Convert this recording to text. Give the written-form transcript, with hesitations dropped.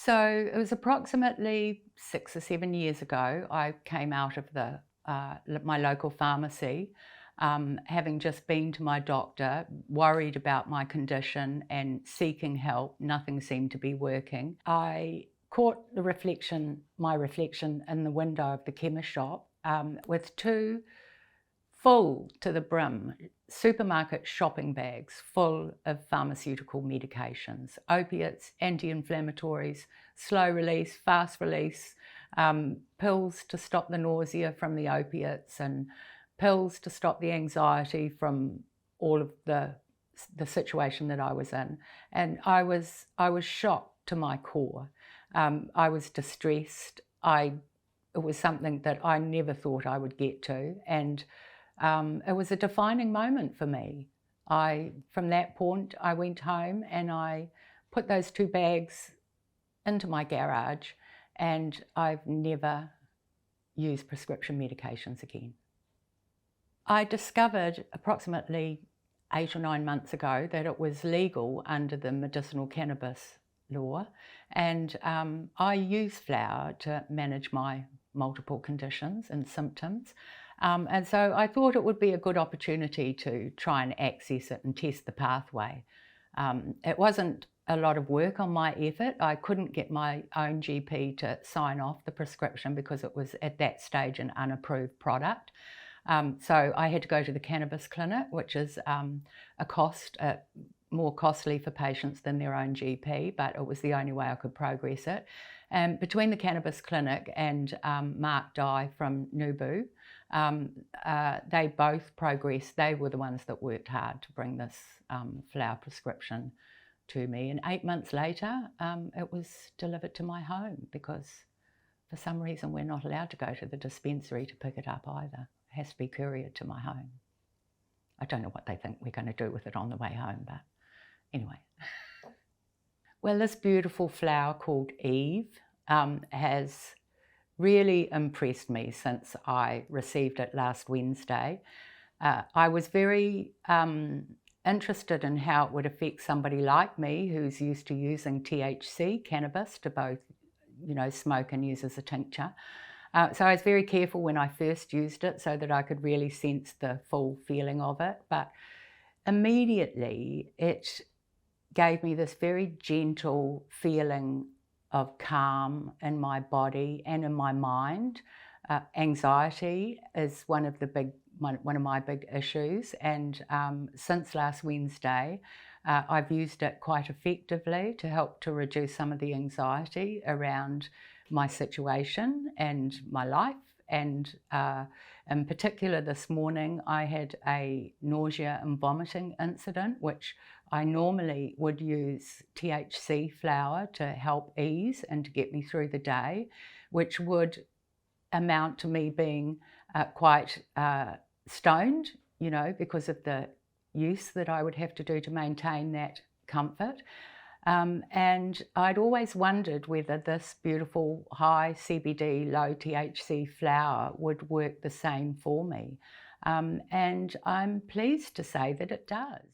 So it was approximately 6 or 7 years ago. I came out of my local pharmacy, having just been to my doctor, worried about my condition and seeking help. Nothing seemed to be working. I caught my reflection in the window of the chemist shop with two full to the brim supermarket shopping bags full of pharmaceutical medications, opiates, anti-inflammatories, slow release, fast release, pills to stop the nausea from the opiates, and pills to stop the anxiety from all of the situation that I was in. And I was shocked to my core. I was distressed. It was something that I never thought I would get to, and it was a defining moment for me. From that point, I went home and I put those two bags into my garage, and I've never used prescription medications again. I discovered approximately 8 or 9 months ago that it was legal under the medicinal cannabis law, and I use flower to manage my multiple conditions and symptoms. And so I thought it would be a good opportunity to try and access it and test the pathway. It wasn't a lot of work on my effort. I couldn't get my own GP to sign off the prescription because it was at that stage an unapproved product. So I had to go to the Cannabis clinic, which is more costly for patients than their own GP, but it was the only way I could progress it. And between the Cannabis clinic and Mark Dye from Nubu, they both progressed. They were the ones that worked hard to bring this flower prescription to me. And 8 months later, it was delivered to my home, because for some reason we're not allowed to go to the dispensary to pick it up either. It has to be couriered to my home. I don't know what they think we're going to do with it on the way home, but anyway. Well, this beautiful flower called Eve has really impressed me since I received it last Wednesday. I was very interested in how it would affect somebody like me who's used to using THC, cannabis, to both, smoke and use as a tincture. So I was very careful when I first used it so that I could really sense the full feeling of it. But immediately it gave me this very gentle feeling of calm in my body and in my mind. Anxiety is one of my big issues, and since last Wednesday, I've used it quite effectively to help to reduce some of the anxiety around my situation and my life. And in particular, this morning I had a nausea and vomiting incident, which I normally would use THC flower to help ease and to get me through the day, which would amount to me being quite stoned, because of the use that I would have to do to maintain that comfort. And I'd always wondered whether this beautiful high CBD, low THC flower would work the same for me. And I'm pleased to say that it does.